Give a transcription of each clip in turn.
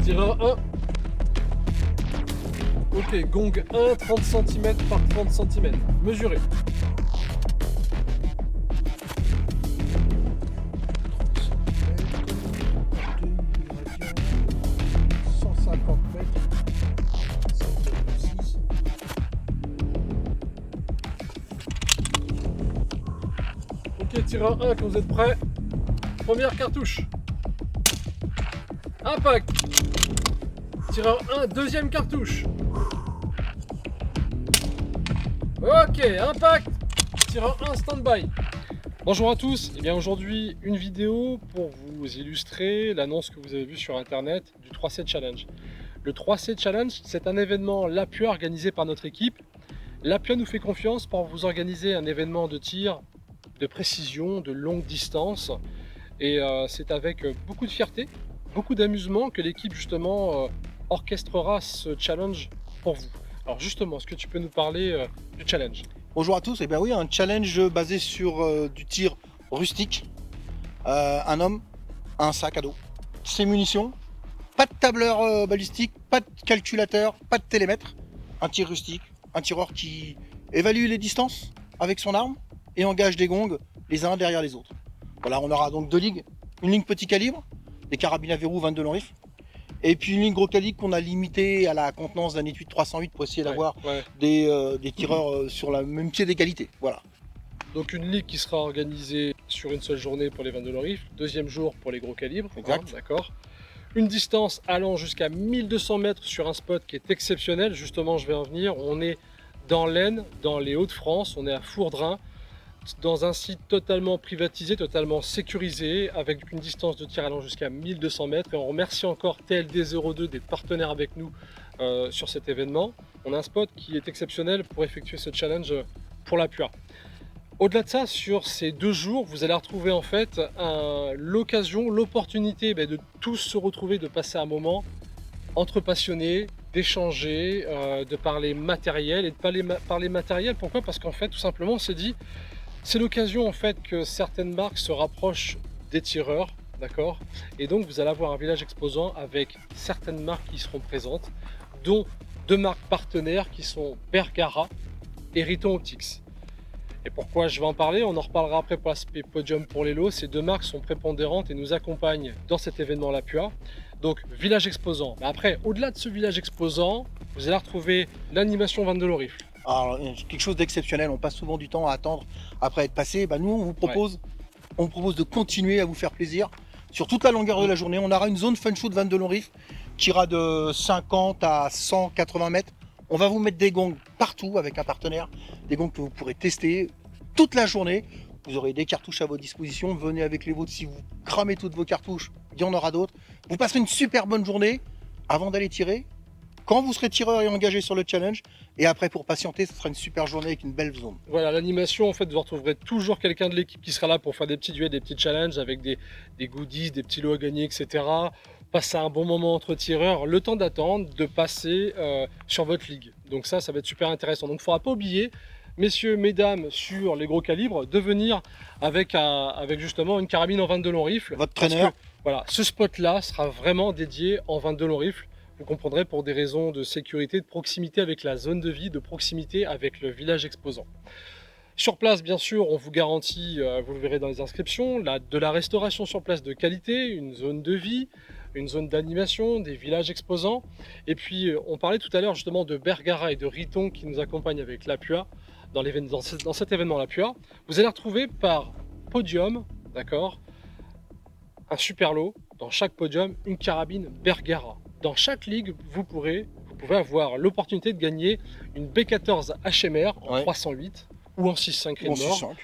Tireur 1. Ok, gong 1, 30 cm par 30 cm. Mesuré. Ok, tireur 1, quand vous êtes prêts. Première cartouche. Impact. Tireur 1, deuxième cartouche. Ok, impact. Tireur 1, stand-by. Bonjour à tous, et bien aujourd'hui une vidéo pour vous illustrer l'annonce que vous avez vue sur internet du 3C Challenge. Le 3C Challenge, c'est un événement Lapua organisé par notre équipe. Lapua nous fait confiance pour vous organiser un événement de tir de précision, de longue distance. Et c'est avec beaucoup de fierté, beaucoup d'amusement que l'équipe justement orchestrera ce challenge pour vous. Alors justement, est-ce que tu peux nous parler du challenge? Bonjour à tous, et bien oui, un challenge basé sur du tir rustique. Un homme, un sac à dos, ses munitions, pas de tableur balistique, pas de calculateur, pas de télémètre. Un tir rustique, un tireur qui évalue les distances avec son arme et engage des gongs les uns derrière les autres. Voilà, on aura donc deux ligues, une ligne petit calibre, des carabines à verrou 22 long rifle, et puis une ligne gros calibre qu'on a limitée à la contenance d'un étui 308 pour essayer d'avoir des tireurs sur le même pied d'égalité. Voilà. Donc une ligue qui sera organisée sur une seule journée pour les 22 long rifle, deuxième jour pour les gros calibres. Exact. D'accord. Une distance allant jusqu'à 1200 mètres sur un spot qui est exceptionnel. Justement, je vais en venir. On est dans l'Aisne, dans les Hauts-de-France, on est à Fourdrin, dans un site totalement privatisé, totalement sécurisé, avec une distance de tir allant jusqu'à 1200 mètres. Et on remercie encore TLD02 d'être partenaire avec nous sur cet événement. On a un spot qui est exceptionnel pour effectuer ce challenge pour Lapua. Au-delà de ça, sur ces 2 jours, vous allez retrouver en fait l'occasion, l'opportunité de tous se retrouver, de passer un moment entre passionnés, d'échanger, de parler matériel et de parler matériel. Pourquoi? Parce qu'en fait, tout simplement, on s'est dit, c'est l'occasion en fait que certaines marques se rapprochent des tireurs, d'accord? Et donc, vous allez avoir un village exposant avec certaines marques qui seront présentes, dont 2 marques partenaires qui sont Bergara et Riton Optics. Et pourquoi je vais en parler? On en reparlera après pour l'aspect podium pour les lots. Ces 2 marques sont prépondérantes et nous accompagnent dans cet événement Lapua. Donc village exposant. Mais après, au-delà de ce village exposant, vous allez retrouver l'animation 22 long rifle. Alors, quelque chose d'exceptionnel, on passe souvent du temps à attendre après être passé. Nous, on vous propose, de continuer à vous faire plaisir. Sur toute la longueur de la journée, on aura une zone fun shoot 22 long rifle qui ira de 50 à 180 mètres. On va vous mettre des gongs partout avec un partenaire, des gongs que vous pourrez tester toute la journée. Vous aurez des cartouches à votre disposition, venez avec les vôtres. Si vous cramez toutes vos cartouches, il y en aura d'autres. Vous passerez une super bonne journée avant d'aller tirer, quand vous serez tireur et engagé sur le challenge, et après pour patienter, ce sera une super journée avec une belle zone. Voilà, l'animation, en fait, vous retrouverez toujours quelqu'un de l'équipe qui sera là pour faire des petits duels, des petits challenges avec des goodies, des petits lots à gagner, etc. Passer un bon moment entre tireurs, le temps d'attendre, de passer sur votre ligue. Donc ça va être super intéressant. Donc il ne faudra pas oublier, messieurs, mesdames, sur les gros calibres, de venir avec justement une carabine en 22 long rifle. Votre traîneur. Voilà, ce spot-là sera vraiment dédié en 22 long rifle. Vous comprendrez, pour des raisons de sécurité, de proximité avec la zone de vie, de proximité avec le village exposant. Sur place, bien sûr, on vous garantit, vous le verrez dans les inscriptions, de la restauration sur place de qualité, une zone de vie, une zone d'animation, des villages exposants. Et puis, on parlait tout à l'heure justement de Bergara et de Riton qui nous accompagnent avec Lapua dans cet événement Lapua. Vous allez retrouver par podium, d'accord, un super lot, dans chaque podium, une carabine Bergara. Dans chaque ligue, vous pouvez avoir l'opportunité de gagner une B14 HMR en 308 ou en 6.5 Red Mort.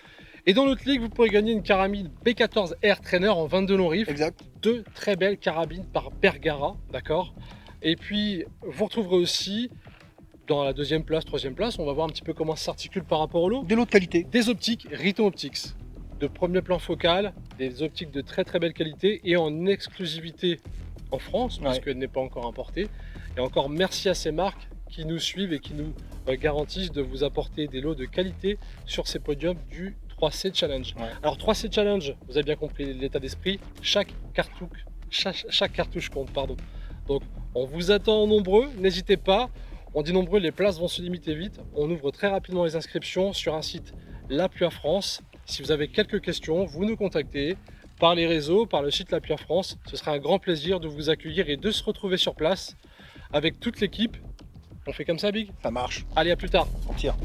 Et dans notre ligue, vous pourrez gagner une carabine B14 Air Trainer en 22 long rifle. Exact. 2 très belles carabines par Bergara, d'accord. Et puis, vous retrouverez aussi, dans la 2e place, 3e place, on va voir un petit peu comment ça s'articule par rapport au lot. Des lots de qualité. Des optiques Riton Optics, de premier plan focal, des optiques de très très belle qualité et en exclusivité en France, puisqu'elle n'est pas encore importée. Et encore merci à ces marques qui nous suivent et qui nous garantissent de vous apporter des lots de qualité sur ces podiums du 3C Challenge. Alors 3C Challenge, vous avez bien compris l'état d'esprit, chaque cartouche compte, pardon. Donc on vous attend nombreux, n'hésitez pas. On dit nombreux, les places vont se limiter vite. On ouvre très rapidement les inscriptions sur un site La Pluie France. Si vous avez quelques questions, vous nous contactez par les réseaux, par le site La Pluie France. Ce sera un grand plaisir de vous accueillir et de se retrouver sur place avec toute l'équipe. On fait comme ça, Big? Ça marche, Allez, à plus tard. on tire.